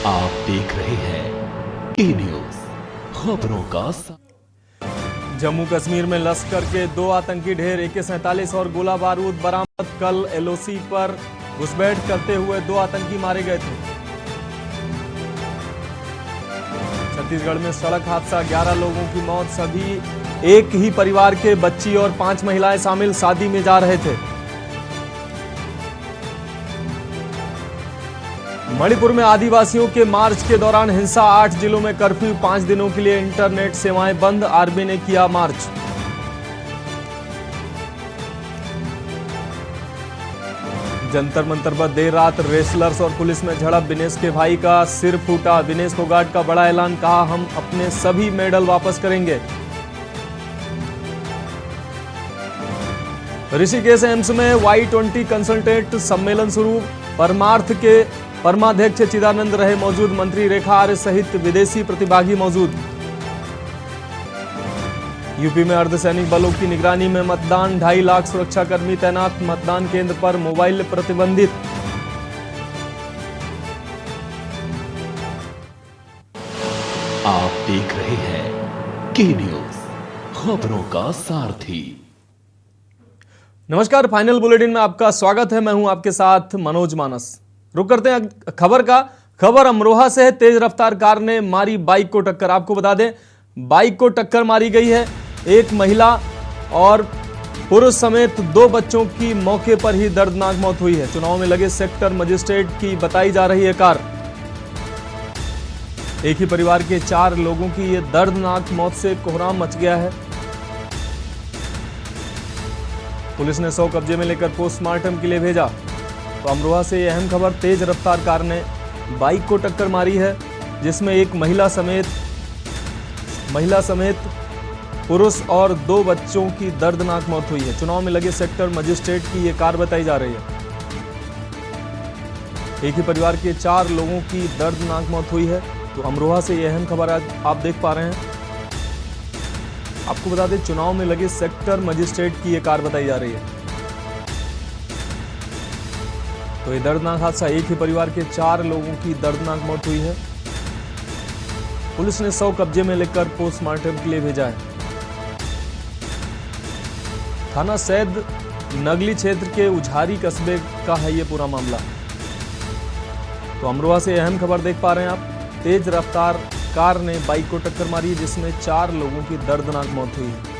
आप देख रहे हैं के न्यूज खबरों का जम्मू कश्मीर में लश्कर के 2 आतंकी ढेर AK-47 और गोला बारूद बरामद। कल LOC पर घुसपैठ करते हुए 2 आतंकी मारे गए थे। छत्तीसगढ़ में सड़क हादसा, 11 लोगों की मौत, सभी एक ही परिवार के बच्ची और 5 महिलाएं शामिल, शादी में जा रहे थे। मणिपुर में आदिवासियों के मार्च के दौरान हिंसा, 8 जिलों में कर्फ्यू, 5 दिनों के लिए इंटरनेट सेवाएं बंद, आर्मी ने किया मार्च। जंतर मंतर पर देर रात रेसलर्स और पुलिस में झड़प, विनेश के भाई का सिर फूटा। विनेश फोगाट का बड़ा ऐलान, कहा हम अपने सभी मेडल वापस करेंगे। ऋषिकेश एम्स में Y20 कंसल्टेंट सम्मेलन शुरू, परमार्थ के परमाध्यक्ष चिदानंद रहे मौजूद, मंत्री रेखा आर्य सहित विदेशी प्रतिभागी मौजूद। यूपी में अर्धसैनिक बलों की निगरानी में मतदान, 2.5 लाख सुरक्षाकर्मी तैनात, मतदान केंद्र पर मोबाइल प्रतिबंधित। आप देख रहे हैं के न्यूज खबरों का सारथी। नमस्कार, फाइनल बुलेटिन में आपका स्वागत है। मैं हूं आपके साथ मनोज मानस। रुक करते हैं खबर का। खबर अमरोहा से है। तेज रफ्तार कार ने मारी बाइक को टक्कर। आपको बता दें, बाइक को टक्कर मारी गई है। एक महिला और पुरुष समेत 2 बच्चों की मौके पर ही दर्दनाक मौत हुई है। चुनाव में लगे सेक्टर मजिस्ट्रेट की बताई जा रही है कार। एक ही परिवार के 4 लोगों की यह दर्दनाक मौत से कोहराम मच गया है। पुलिस ने 100 कब्जे में लेकर पोस्टमार्टम के लिए भेजा। तो अमरोहा से यह अहम खबर, तेज रफ्तार कार ने बाइक को टक्कर मारी है, जिसमें एक महिला समेत पुरुष और 2 बच्चों की दर्दनाक मौत हुई है। चुनाव में लगे सेक्टर मजिस्ट्रेट की यह कार बताई जा रही है। एक ही परिवार के 4 लोगों की दर्दनाक मौत हुई है। तो अमरोहा से यह अहम खबर आज आप देख पा रहे हैं। आपको बता दें, चुनाव में लगे सेक्टर मजिस्ट्रेट की यह कार बताई जा रही है। तो ये दर्दनाक हादसा, एक ही परिवार के 4 लोगों की दर्दनाक मौत हुई है। पुलिस ने 100 कब्जे में लेकर पोस्टमार्टम के लिए भेजा है। थाना सैद नगली क्षेत्र के उझारी कस्बे का है ये पूरा मामला। तो अमरोहा से अहम खबर देख पा रहे हैं आप। तेज रफ्तार कार ने बाइक को टक्कर मारी, जिसमें 4 लोगों की दर्दनाक मौत हुई है।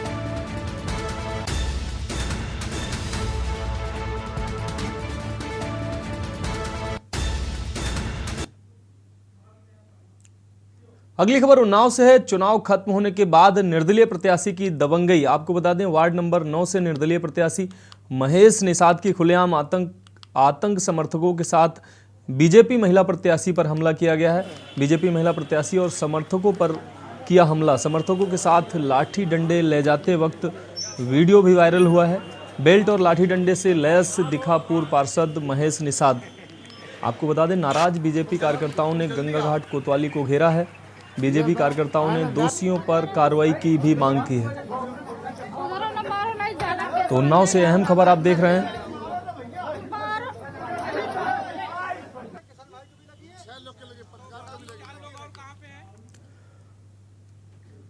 अगली खबर उन्नाव से है। चुनाव खत्म होने के बाद निर्दलीय प्रत्याशी की दबंगई। आपको बता दें, वार्ड नंबर 9 से निर्दलीय प्रत्याशी महेश निषाद की खुलेआम आतंक समर्थकों के साथ बीजेपी महिला प्रत्याशी पर हमला किया गया है। बीजेपी महिला प्रत्याशी और समर्थकों पर किया हमला। समर्थकों के साथ लाठी डंडे ले जाते वक्त वीडियो भी वायरल हुआ है। बेल्ट और लाठी डंडे से लैस दिखा पूर्व पार्षद महेश निषाद। आपको बता दें, नाराज बीजेपी कार्यकर्ताओं ने गंगा घाट कोतवाली को घेरा है। बीजेपी कार्यकर्ताओं ने दोषियों पर कार्रवाई की भी मांग की है। तो उन्नाव से अहम खबर आप देख रहे हैं।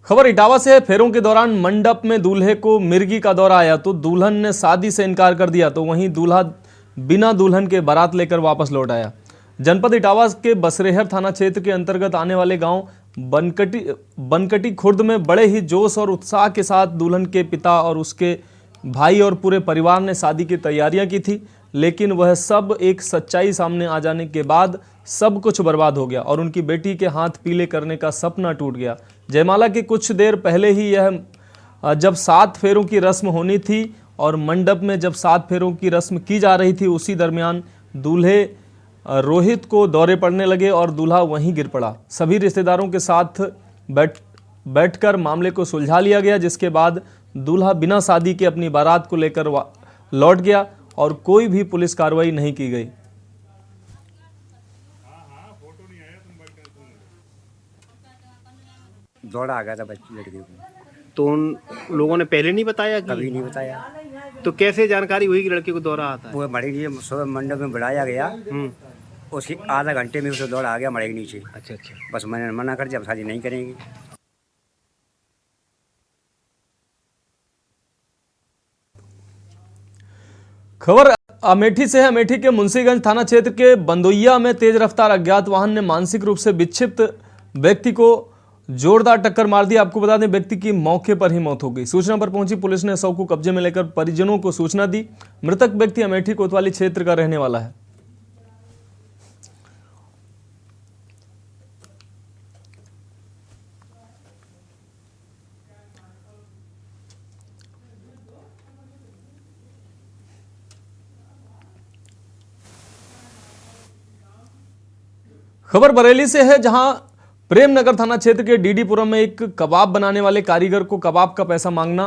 खबर इटावा से है। फेरों के दौरान मंडप में दूल्हे को मिर्गी का दौरा आया, तो दुल्हन ने शादी से इनकार कर दिया। तो वहीं दूल्हा बिना दुल्हन के बारात लेकर वापस लौट आया। जनपद इटावा के बसरेहर थाना क्षेत्र के अंतर्गत आने वाले गांव बनकटी खुर्द में बड़े ही जोश और उत्साह के साथ दुल्हन के पिता और उसके भाई और पूरे परिवार ने शादी की तैयारियां की थी। लेकिन वह सब एक सच्चाई सामने आ जाने के बाद सब कुछ बर्बाद हो गया और उनकी बेटी के हाथ पीले करने का सपना टूट गया। जयमाला के कुछ देर पहले ही यह जब 7 फेरों की रस्म होनी थी और मंडप में जब 7 फेरों की रस्म की जा रही थी, उसी दरमियान दूल्हे रोहित को दौरे पड़ने लगे और दूल्हा वहीं गिर पड़ा। सभी रिश्तेदारों के साथ बैठकर मामले को सुलझा लिया गया, जिसके बाद दूल्हा बिना शादी के अपनी बारात को लेकर लौट गया और कोई भी पुलिस कार्रवाई नहीं की गई। दौड़ा आ गया था बच्ची लड़की को। तो उन लोगों ने पहले नहीं बताया कि? कभी नहीं बताया। तो कैसे जानकारी हुई कि लड़के को दौरा आता है? वो बड़ी जी सुबह मंडप में बुलाया गया उसकी आधा घंटे में उसे दौड़ आ गया मरे के नीचे। अच्छा अच्छा। बस मैंने मना कर दिया, अब शादी नहीं करेंगे। खबर अमेठी से है। अमेठी के मुंशीगंज थाना क्षेत्र के बंदोइया में तेज रफ्तार अज्ञात वाहन ने मानसिक रूप से विक्षिप्त व्यक्ति को जोरदार टक्कर मार दी। आपको बता दें, व्यक्ति की मौके पर ही मौत हो गई। सूचना पर पहुंची पुलिस ने शव को कब्जे में लेकर परिजनों को सूचना दी। मृतक व्यक्ति अमेठी कोतवाली क्षेत्र का रहने वाला है। खबर बरेली से है, जहां प्रेमनगर थाना क्षेत्र के डीडीपुरम में एक कबाब बनाने वाले कारीगर को कबाब का पैसा मांगना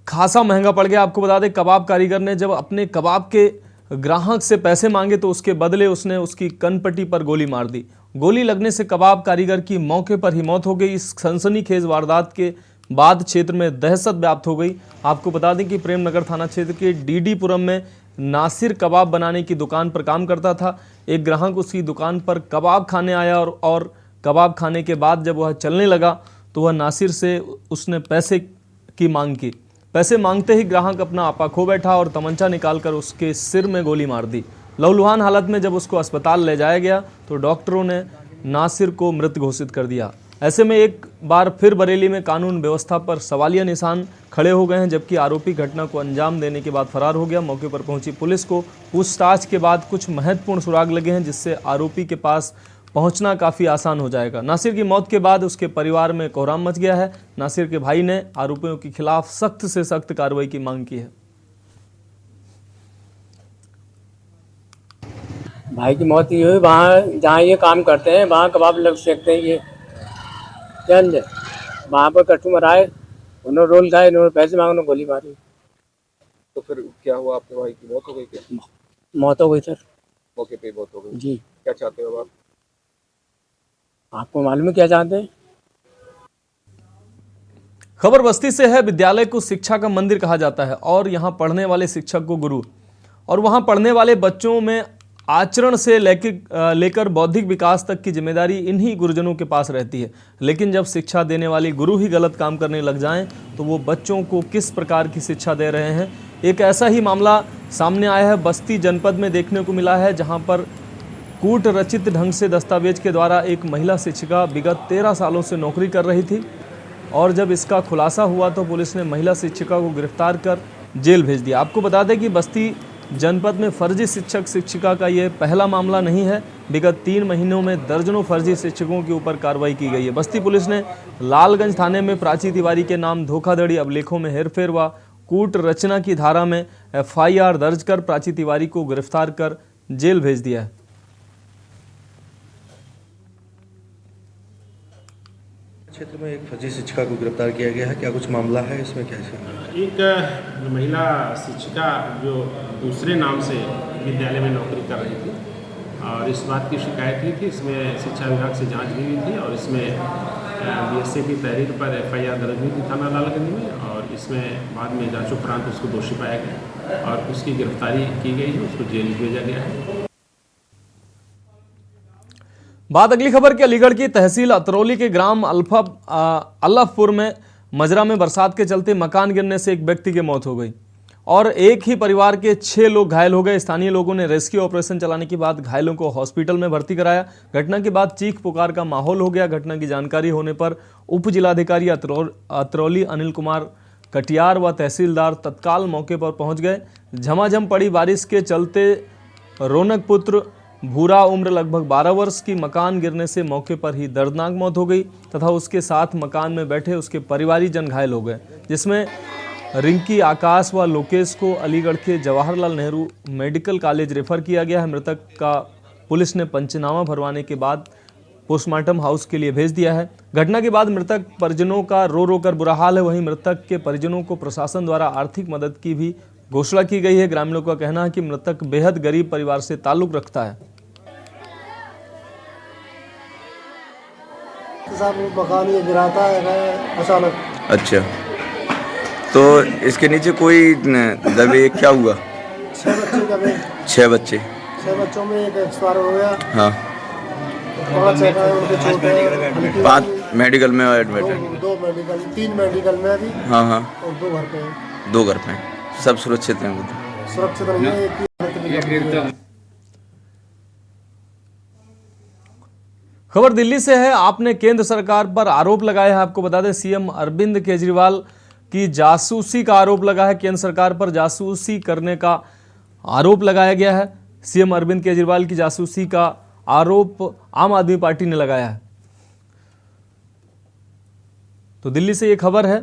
खासा महंगा पड़ गया। आपको बता दें, कबाब कारीगर ने जब अपने कबाब के ग्राहक से पैसे मांगे तो उसके बदले उसने उसकी कनपट्टी पर गोली मार दी। गोली लगने से कबाब कारीगर की मौके पर ही मौत हो गई। इस सनसनीखेज वारदात के बाद क्षेत्र में दहशत व्याप्त हो गई। आपको बता दें कि प्रेमनगर थाना क्षेत्र के डीडीपुरम में नासिर कबाब बनाने की दुकान पर काम करता था। एक ग्राहक उसकी दुकान पर कबाब खाने आया और कबाब खाने के बाद जब वह चलने लगा तो वह नासिर से उसने पैसे की मांग की। पैसे मांगते ही ग्राहक अपना आपा खो बैठा और तमंचा निकालकर उसके सिर में गोली मार दी। लहूलुहान हालत में जब उसको अस्पताल ले जाया गया तो डॉक्टरों ने नासिर को मृत घोषित कर दिया। ऐसे में एक बार फिर बरेली में कानून व्यवस्था पर सवालिया निशान खड़े हो गए हैं, जबकि आरोपी घटना को अंजाम देने के बाद फरार हो गया। मौके पर पहुंची पुलिस को पूछताछ के बाद कुछ महत्वपूर्ण सुराग लगे हैं, जिससे आरोपी के पास पहुंचना काफ़ी आसान हो जाएगा। नासिर की मौत के बाद उसके परिवार में कोहराम मच गया है। नासिर के भाई ने आरोपियों के खिलाफ सख्त से सख्त कार्रवाई की मांग की है। भाई की मौत ये हुई वहाँ जहाँ ये काम करते हैं, वहाँ कबाब लग सकते हैं। ये चंद वहाँ पर कस्टमर आए, उन्होंने रोल खाए, इन्होंने पैसे मांगे, उन्होंने गोली मारी। तो फिर क्या हुआ, आपके भाई की मौत हो गई क्या? मौत हो गई सर। मौके पे ही मौत हो गई जी। क्या चाहते हो आप? आपको मालूम है क्या चाहते हैं? खबर बस्ती से है। विद्यालय को शिक्षा का मंदिर कहा जाता है और यहाँ पढ़ने वाले शिक्षक को गुरु, और वहाँ पढ़ने वाले बच्चों में आचरण से लेकर बौद्धिक विकास तक की जिम्मेदारी इन्हीं गुरुजनों के पास रहती है। लेकिन जब शिक्षा देने वाले गुरु ही गलत काम करने लग जाएं तो वो बच्चों को किस प्रकार की शिक्षा दे रहे हैं। एक ऐसा ही मामला सामने आया है, बस्ती जनपद में देखने को मिला है, जहां पर कूट रचित ढंग से दस्तावेज के द्वारा एक महिला शिक्षिका विगत 13 सालों से नौकरी कर रही थी, और जब इसका खुलासा हुआ तो पुलिस ने महिला शिक्षिका को गिरफ्तार कर जेल भेज दिया। आपको बता दें कि बस्ती जनपद में फर्जी शिक्षक शिक्षिका का ये पहला मामला नहीं है। विगत 3 महीनों में दर्जनों फर्जी शिक्षकों के ऊपर कार्रवाई की गई है। बस्ती पुलिस ने लालगंज थाने में प्राची तिवारी के नाम धोखाधड़ी, अभिलेखों में हेरफेर व कूट रचना की धारा में FIR दर्ज कर प्राची तिवारी को गिरफ्तार कर जेल भेज दिया है। क्षेत्र में एक फर्जी शिक्षिका को गिरफ्तार किया गया है, क्या कुछ मामला है इसमें? कैसे? एक महिला शिक्षिका जो दूसरे नाम से विद्यालय में नौकरी कर रही थी और इस बात की शिकायत हुई थी, इसमें शिक्षा विभाग से जांच भी हुई थी और इसमें BSA की तहरीर पर FIR दर्ज हुई थी थाना लालगंज में, और इसमें बाद में जांचोपरांत उसको दोषी पाया गया और उसकी गिरफ्तारी की गई है, उसको जेल भेजा गया है। बात अगली खबर की। अलीगढ़ की तहसील अतरौली के ग्राम अल्लफपुर में मजरा में बरसात के चलते मकान गिरने से एक व्यक्ति की मौत हो गई और एक ही परिवार के 6 लोग घायल हो गए। स्थानीय लोगों ने रेस्क्यू ऑपरेशन चलाने के बाद घायलों को हॉस्पिटल में भर्ती कराया। घटना के बाद चीख पुकार का माहौल हो गया। घटना की जानकारी होने पर उप जिलाधिकारी अतरौली अनिल कुमार कटियार व तहसीलदार तत्काल मौके पर पहुंच गए। झमाझम पड़ी बारिश के चलते रौनक पुत्र भूरा उम्र लगभग 12 वर्ष की मकान गिरने से मौके पर ही दर्दनाक मौत हो गई तथा उसके साथ मकान में बैठे उसके परिवारीजन घायल हो गए, जिसमें रिंकी, आकाश व लोकेश को अलीगढ़ के Jawaharlal Nehru medical college refer किया गया है। मृतक का पुलिस ने पंचनामा भरवाने के बाद पोस्टमार्टम हाउस के लिए भेज दिया है। घटना के बाद मृतक परिजनों का रो रो कर बुरा हाल है। वहीं मृतक के परिजनों को प्रशासन द्वारा आर्थिक मदद की भी घोषणा की गई है। ग्रामीणों का कहना है कि मृतक बेहद गरीब परिवार से ताल्लुक रखता है। मकान ये गिराता है अचानक। अच्छा, तो इसके नीचे कोई दबे? क्या हुआ? 6 बच्चे दबे। 6 बच्चे छह बच्चों में एक एक्सपायर हो गया, हाँ, थोड़ा चेक है, उनके चोट है हल्की 5 मेडिकल में एडमिट है। दो मेडिकल, 3 मेडिकल में अभी हाँ हाँ, और 2 घर पे हैं। 2 घर पे हैं। सब सुरक्षित हैं वो तो। सुरक्षित रहिए, एक की हालत भी गंभीर है। खबर दिल्ली से है। आपने केंद्र सरकार पर आरोप लगाया है। आपको बता दें सीएम अरविंद केजरीवाल की जासूसी का आरोप लगा है। केंद्र सरकार पर जासूसी करने का आरोप लगाया गया है। सीएम अरविंद केजरीवाल की जासूसी का आरोप आम आदमी पार्टी ने लगाया है। तो दिल्ली से ये खबर है,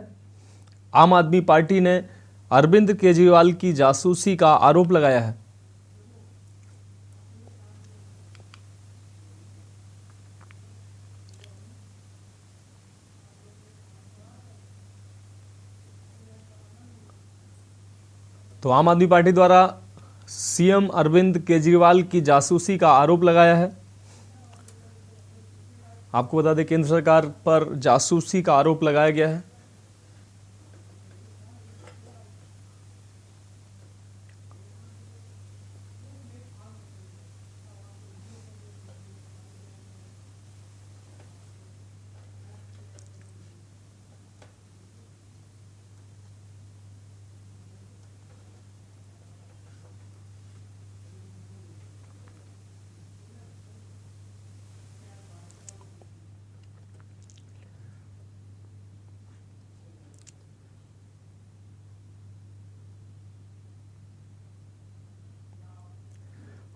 आम आदमी पार्टी ने अरविंद केजरीवाल की जासूसी का आरोप लगाया है। तो आम आदमी पार्टी द्वारा सीएम अरविंद केजरीवाल की जासूसी का आरोप लगाया है। आपको बता दें केंद्र सरकार पर जासूसी का आरोप लगाया गया है।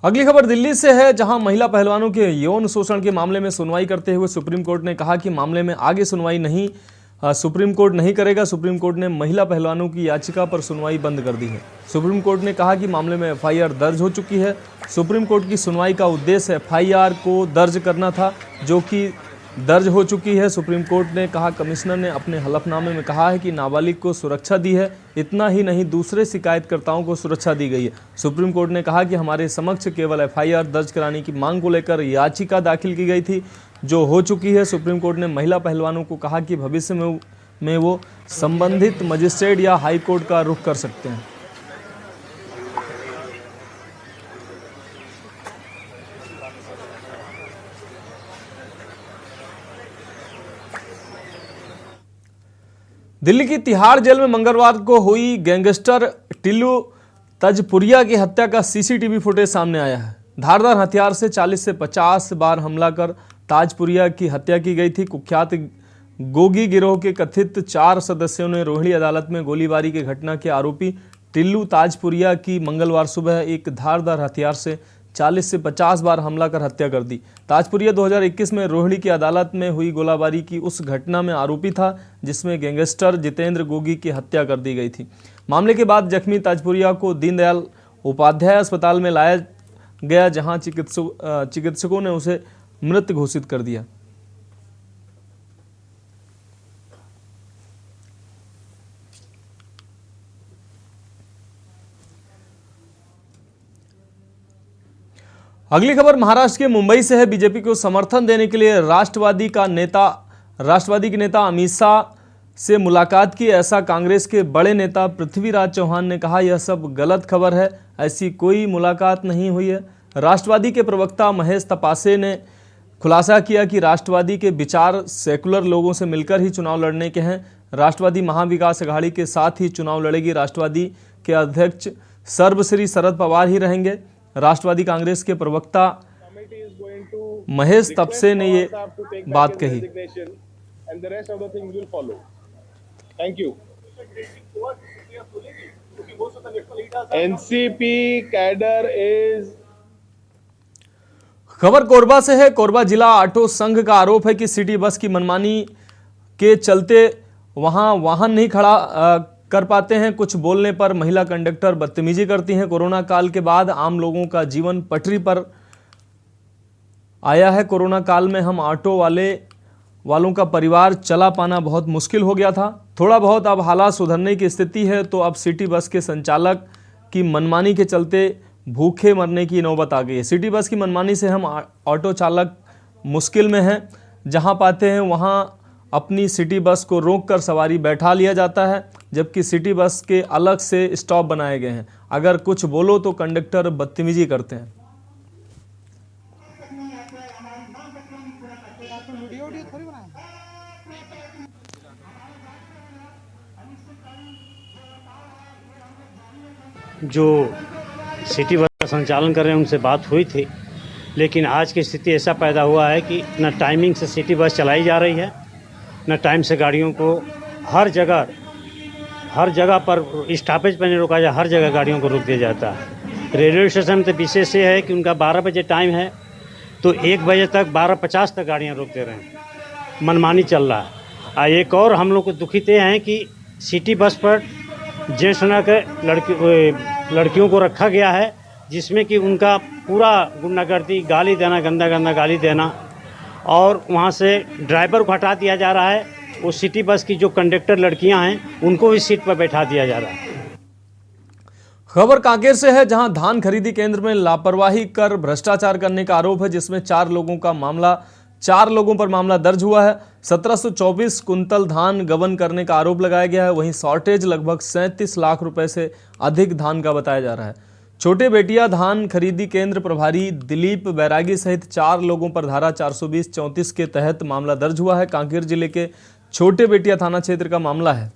अगली खबर दिल्ली से है, जहां महिला पहलवानों के यौन शोषण के मामले में सुनवाई करते हुए सुप्रीम कोर्ट ने कहा कि मामले में आगे सुनवाई नहीं सुप्रीम कोर्ट नहीं करेगा। सुप्रीम कोर्ट ने महिला पहलवानों की याचिका पर सुनवाई बंद कर दी है। सुप्रीम कोर्ट ने कहा कि मामले में एफआईआर दर्ज हो चुकी है। सुप्रीम कोर्ट की सुनवाई का उद्देश्य एफआईआर को दर्ज करना था, जो कि दर्ज हो चुकी है। सुप्रीम कोर्ट ने कहा, कमिश्नर ने अपने हलफनामे में कहा है कि नाबालिग को सुरक्षा दी है। इतना ही नहीं, दूसरे शिकायतकर्ताओं को सुरक्षा दी गई है। सुप्रीम कोर्ट ने कहा कि हमारे समक्ष केवल एफआईआर दर्ज कराने की मांग को लेकर याचिका दाखिल की गई थी, जो हो चुकी है। सुप्रीम कोर्ट ने महिला पहलवानों को कहा कि भविष्य में वो संबंधित मजिस्ट्रेट या हाई कोर्ट का रुख कर सकते हैं। दिल्ली की तिहाड़ जेल में मंगलवार को हुई गैंगस्टर टिल्लू तजपुरिया की हत्या का सीसीटीवी फुटेज सामने आया है। धारदार हथियार से 40 से 50 बार हमला कर ताजपुरिया की हत्या की गई थी। कुख्यात गोगी गिरोह के कथित 4 सदस्यों ने रोहिणी अदालत में गोलीबारी की घटना के आरोपी टिल्लू ताजपुरिया की मंगलवार सुबह एक धारदार हथियार से 40 से 50 बार हमला कर हत्या कर दी। ताजपुरिया 2021 में रोहिणी की अदालत में हुई गोलीबारी की उस घटना में आरोपी था, जिसमें गैंगस्टर जितेंद्र गोगी की हत्या कर दी गई थी। मामले के बाद जख्मी ताजपुरिया को दीनदयाल उपाध्याय अस्पताल में लाया गया, जहां चिकित्सकों ने उसे मृत घोषित कर दिया। अगली खबर महाराष्ट्र के मुंबई से है। बीजेपी को समर्थन देने के लिए राष्ट्रवादी के नेता अमित शाह से मुलाकात की। ऐसा कांग्रेस के बड़े नेता पृथ्वीराज चौहान ने कहा, यह सब गलत खबर है, ऐसी कोई मुलाकात नहीं हुई है। राष्ट्रवादी के प्रवक्ता महेश तपासे ने खुलासा किया कि राष्ट्रवादी के विचार सेकुलर लोगों से मिलकर ही चुनाव लड़ने के हैं। राष्ट्रवादी महाविकास अघाड़ी के साथ ही चुनाव लड़ेगी। राष्ट्रवादी के अध्यक्ष सर्वश्री शरद पवार ही रहेंगे। राष्ट्रवादी कांग्रेस के प्रवक्ता महेश तपसे ने ये बात कही। NCP cadre is. खबर कोरबा से है। कोरबा जिला ऑटो संघ का आरोप है कि सिटी बस की मनमानी के चलते वहां वाहन नहीं खड़ा कर पाते हैं। कुछ बोलने पर महिला कंडक्टर बदतमीजी करती हैं। कोरोना काल के बाद आम लोगों का जीवन पटरी पर आया है। कोरोना काल में हम ऑटो वालों का परिवार चला पाना बहुत मुश्किल हो गया था। थोड़ा बहुत अब हालात सुधरने की स्थिति है, तो अब सिटी बस के संचालक की मनमानी के चलते भूखे मरने की नौबत आ गई है। सिटी बस की मनमानी से हम ऑटो चालक मुश्किल में हैं। जहां पाते हैं वहां अपनी सिटी बस को रोककर सवारी बैठा लिया जाता है, जबकि सिटी बस के अलग से स्टॉप बनाए गए हैं। अगर कुछ बोलो तो कंडक्टर बदतमीजी करते हैं। जो सिटी बस का संचालन कर रहे हैं उनसे बात हुई थी, लेकिन आज की स्थिति ऐसा पैदा हुआ है कि न टाइमिंग से सिटी बस चलाई जा रही है, न टाइम से गाड़ियों को हर जगह पर स्टॉपेज पर नहीं रोका जाए, हर जगह गाड़ियों को रोक दिया जाता है। रेलवे स्टेशन तो विशेष ये है कि उनका 12 बजे टाइम है तो 1 बजे तक 12:50 तक गाड़ियाँ रोक दे रहे हैं, मनमानी चल रहा है। एक और हम लोग को दुखित हैं कि सिटी बस पर जेंट्स न के लड़कियों को रखा गया है, जिसमें कि उनका पूरा गुंडागर्दी, गाली देना, गंदा गंदा गाली देना, और वहाँ से ड्राइवर को हटा दिया जा रहा है। वो सिटी बस की जो कंडक्टर लड़कियां हैं उनको भी सीट पर बैठा दिया जा रहा है। खबर कांकेर से है, जहां धान खरीदी केंद्र में लापरवाही कर भ्रष्टाचार करने का आरोप है, जिसमें 4 लोगों पर मामला दर्ज हुआ है। 1724 कुंतल धान गबन करने का आरोप लगाया गया है। वहीं शॉर्टेज लगभग 37 लाख रुपए से अधिक धान का बताया जा रहा है। छोटे बेटिया धान खरीदी केंद्र प्रभारी दिलीप बैरागी सहित 4 लोगों पर धारा 420-34 के तहत मामला दर्ज हुआ है। कांकेर जिले के छोटे बेटिया थाना क्षेत्र का मामला है।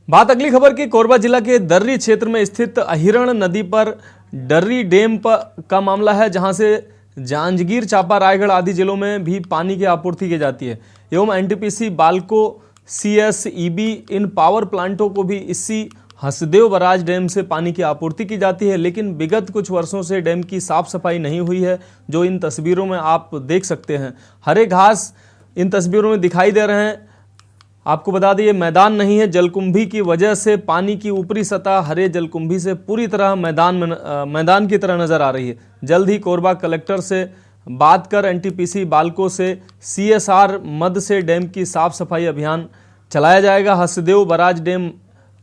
बात अगली खबर की कोरबा जिला के दर्री क्षेत्र में स्थित अहिरण नदी पर डर्री डैम का मामला है, जहां से जांजगीर चांपा रायगढ़ आदि जिलों में भी पानी की आपूर्ति की जाती है। एवं एनटीपीसी बाल्को सीएसईबी इन पावर प्लांटों को भी इसी हसदेव बराज डैम से पानी की आपूर्ति की जाती है, लेकिन विगत कुछ वर्षों से डैम की साफ सफाई नहीं हुई है, जो इन तस्वीरों में आप देख सकते हैं। हरे घास इन तस्वीरों में दिखाई दे रहे हैं। आपको बता दें, ये मैदान नहीं है। जलकुंभी की वजह से पानी की ऊपरी सतह हरे जलकुंभी से पूरी तरह मैदान की तरह नजर आ रही है। जल्द ही कोरबा कलेक्टर से बात कर एनटीपीसी बाल्को से सीएसआर मद से डैम की साफ सफाई अभियान चलाया जाएगा। हसदेव बराज डैम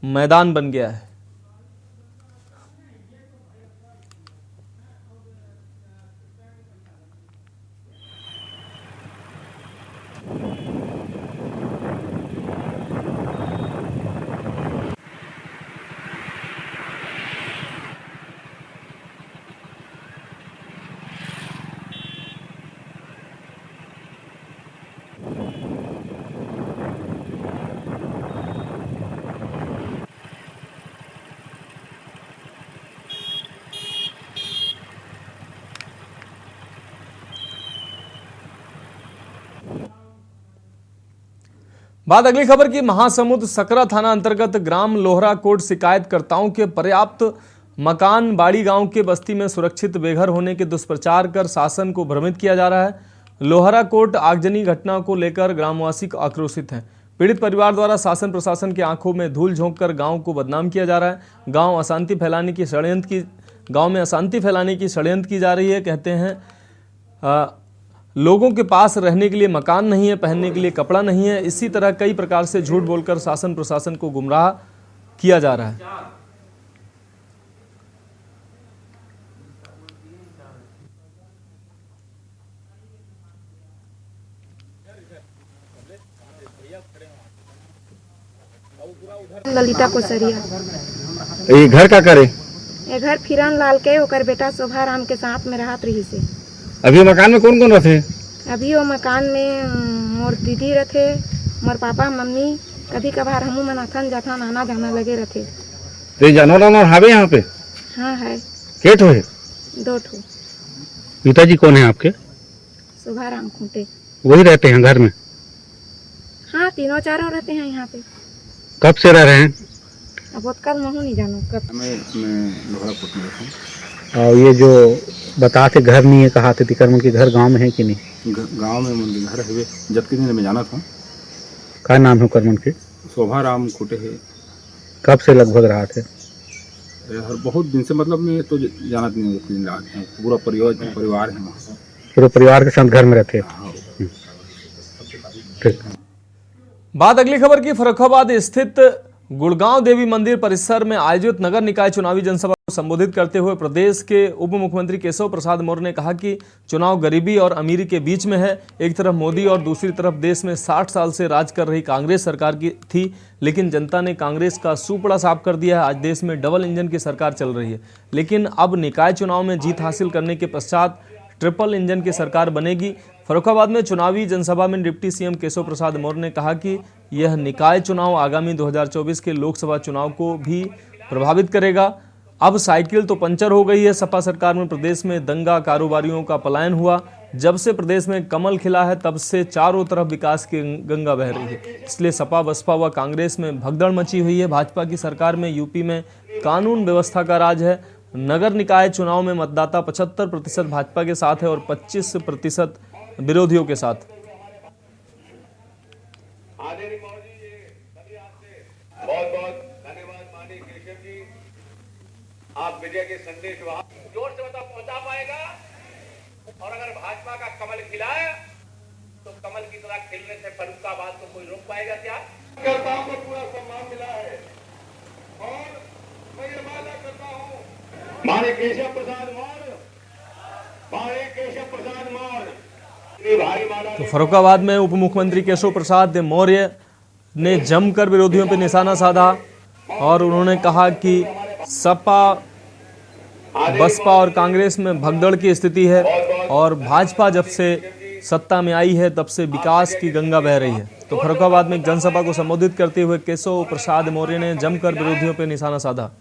मैदान बन गया है। बात अगली खबर की महासमुंद सकरा थाना अंतर्गत ग्राम लोहरा कोट शिकायतकर्ताओं के पर्याप्त मकान बाड़ी गांव के बस्ती में सुरक्षित बेघर होने के दुष्प्रचार कर शासन को भ्रमित किया जा रहा है। लोहरा कोट आगजनी घटना को लेकर ग्रामवासी आक्रोशित हैं। पीड़ित परिवार द्वारा शासन प्रशासन की आंखों में धूल झोंक कर गांव को बदनाम किया जा रहा है। गांव में अशांति फैलाने की षड्यंत्र की जा रही है। कहते हैं लोगों के पास रहने के लिए मकान नहीं है, पहनने के लिए कपड़ा नहीं है। इसी तरह कई प्रकार से झूठ बोलकर शासन प्रशासन को गुमराह किया जा रहा है। ललिता कोसरिया। ये घर का करे? ये घर फिरन लाल के ओकर बेटा शोभा राम के साथ में रहत रही से। अभी मकान में कौन कौन रहते? अभी वो मकान में मोर दीदी रहते, मोर पापा मम्मी, कभी कभार हमू मन अथन जाथन आना जाना लगे रहते। तो जानवर हावे यहाँ पे? हाँ है। के ठो है? 2 ठो। पिताजी कौन है आपके? शोभा राम खूंटे। वही रहते हैं घर में? हाँ, 3-4 रहते हैं यहाँ पे। कब से रह रहे हैं? अब कल महू नहीं जानो कब। मैं लोहरा कोट में रहता हूँ। और ये जो बताते घर नहीं है, कहा थे तिकरमन के घर गांव में है कि नहीं? गांव में घर है, जबकि दिन में जाना था। क्या नाम है करमन के? शोभा राम खूंटे है। कब से लगभग रहा थे? बहुत दिन से, मतलब मैं तो जाना नहीं, पूरा परिवार है वहाँ। पूरे परिवार के साथ घर में रहते? ठीक। बात अगली खबर की। फर्रुखाबाद स्थित गुड़गांव देवी मंदिर परिसर में आयोजित नगर निकाय चुनावी जनसभा को संबोधित करते हुए प्रदेश के उप मुख्यमंत्री केशव प्रसाद मौर्य ने कहा कि चुनाव गरीबी और अमीरी के बीच में है। एक तरफ मोदी और दूसरी तरफ देश में 60 साल से राज कर रही कांग्रेस सरकार की थी, लेकिन जनता ने कांग्रेस का सूपड़ा साफ कर दिया है। आज देश में डबल इंजन की सरकार चल रही है, लेकिन अब निकाय चुनाव में जीत हासिल करने के पश्चात ट्रिपल इंजन की सरकार बनेगी। फर्रुखाबाद में चुनावी जनसभा में डिप्टी सीएम केशव प्रसाद मौर्य ने कहा कि यह निकाय चुनाव आगामी 2024 के लोकसभा चुनाव को भी प्रभावित करेगा। अब साइकिल तो पंचर हो गई है। सपा सरकार में प्रदेश में दंगा कारोबारियों का पलायन हुआ। जब से प्रदेश में कमल खिला है तब से चारों तरफ विकास की गंगा बह रही है। इसलिए सपा बसपा व कांग्रेस में भगदड़ मची हुई है। भाजपा की सरकार में यूपी में कानून व्यवस्था का राज है। नगर निकाय चुनाव में मतदाता 75% भाजपा के साथ है और 25% विरोधियों के साथ। बहुत बहुत धन्यवाद माननीय केशव जी, आप विजय के संदेश वहां जोर से मतलब पहुंचा पाएगा। और अगर भाजपा का कमल खिला है तो कमल की तरह खिलने से फर्रुखाबाद को कोई रोक पाएगा क्या? करताओं को पूरा सम्मान मिला है और मैं ये वादा करता हूं माननीय केशव प्रसाद मौर्य, माननीय केशव प्रसाद मौर्य तो फर्रुखाबाद में उप मुख्यमंत्री केशव प्रसाद मौर्य ने जमकर विरोधियों पर निशाना साधा और उन्होंने कहा कि सपा बसपा और कांग्रेस में भगदड़ की स्थिति है और भाजपा जब से सत्ता में आई है तब से विकास की गंगा बह रही है। तो फर्रुखाबाद में एक जनसभा को संबोधित करते हुए केशव प्रसाद मौर्य ने जमकर विरोधियों पर निशाना साधा।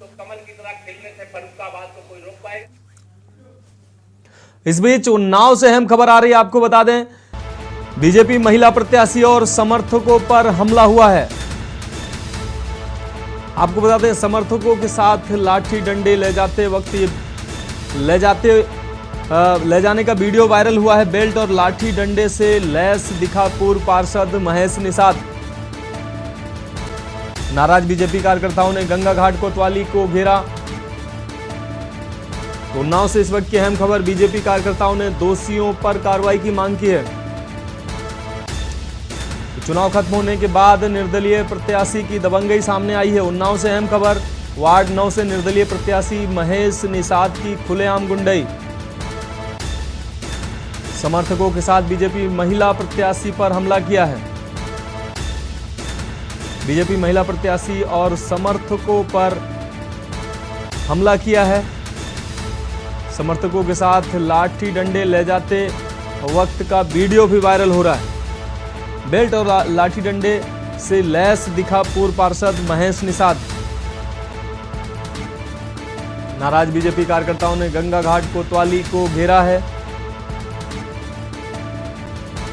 इस बीच उन्नाव से अहम खबर आ रही है, आपको बता दें बीजेपी महिला प्रत्याशी और समर्थकों पर हमला हुआ है। आपको बता दें समर्थकों के साथ लाठी डंडे ले जाते वक्त ले जाने का वीडियो वायरल हुआ है। बेल्ट और लाठी डंडे से लैस दिखा पूर्व पार्षद महेश निषाद। नाराज बीजेपी कार्यकर्ताओं ने गंगा घाट कोतवाली को घेरा। उन्नाव से इस वक्त की अहम खबर। बीजेपी कार्यकर्ताओं ने दोषियों पर कार्रवाई की मांग की है। चुनाव खत्म होने के बाद निर्दलीय प्रत्याशी की दबंगई सामने आई है। उन्नाव से अहम खबर। वार्ड 9 से निर्दलीय प्रत्याशी महेश निषाद की खुलेआम गुंडई। समर्थकों के साथ बीजेपी महिला प्रत्याशी पर हमला किया है। बीजेपी महिला प्रत्याशी और समर्थकों पर हमला किया है। समर्थकों के साथ लाठी डंडे ले जाते वक्त का वीडियो भी वायरल हो रहा है। बेल्ट और लाठी डंडे से लैस दिखा पूर्व पार्षद महेश निषाद। नाराज बीजेपी कार्यकर्ताओं ने गंगा घाट कोतवाली को घेरा है।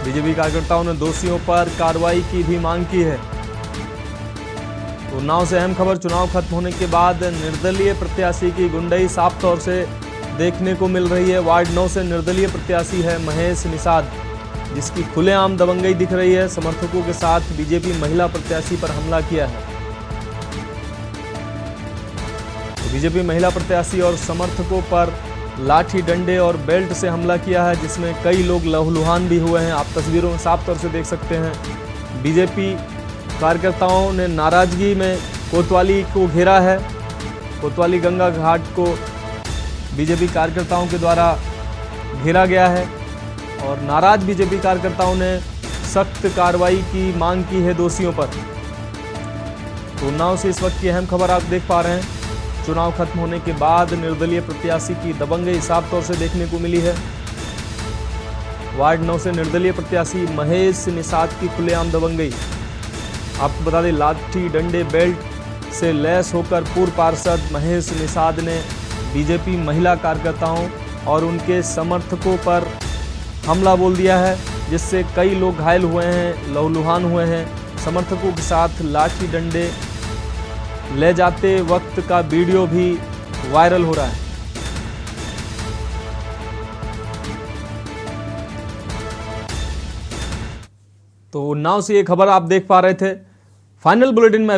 बीजेपी कार्यकर्ताओं ने दोषियों पर कार्रवाई की भी मांग की है। उन्नाव से अहम खबर। चुनाव खत्म होने के बाद निर्दलीय प्रत्याशी की गुंडई साफ तौर से देखने को मिल रही है। वार्ड 9 से निर्दलीय प्रत्याशी है महेश निषाद, जिसकी खुलेआम दबंगई दिख रही है। समर्थकों के साथ बीजेपी महिला प्रत्याशी पर हमला किया है। तो बीजेपी महिला प्रत्याशी और समर्थकों पर लाठी डंडे और बेल्ट से हमला किया है, जिसमें कई लोग लहूलुहान भी हुए हैं। आप तस्वीरों में साफ तौर से देख सकते हैं। बीजेपी कार्यकर्ताओं ने नाराजगी में कोतवाली को घेरा है। कोतवाली गंगा घाट को बीजेपी कार्यकर्ताओं के द्वारा घेरा गया है और नाराज बीजेपी कार्यकर्ताओं ने सख्त कार्रवाई की मांग की है दोषियों पर। तो उन्नाव से इस वक्त की अहम खबर आप देख पा रहे हैं। चुनाव खत्म होने के बाद निर्दलीय प्रत्याशी की दबंगई साफ तौर से देखने को मिली है। वार्ड 9 से निर्दलीय प्रत्याशी महेश निषाद की खुलेआम दबंगई। आपको बता दें लाठी डंडे बेल्ट से लैस होकर पूर्व पार्षद महेश निषाद ने बीजेपी महिला कार्यकर्ताओं और उनके समर्थकों पर हमला बोल दिया है, जिससे कई लोग घायल हुए हैं, लहूलुहान हुए हैं। समर्थकों के साथ लाठी डंडे ले जाते वक्त का वीडियो भी वायरल हो रहा है। तो उन्नाव से ये खबर आप देख पा रहे थे। फाइनल बुलेटिन में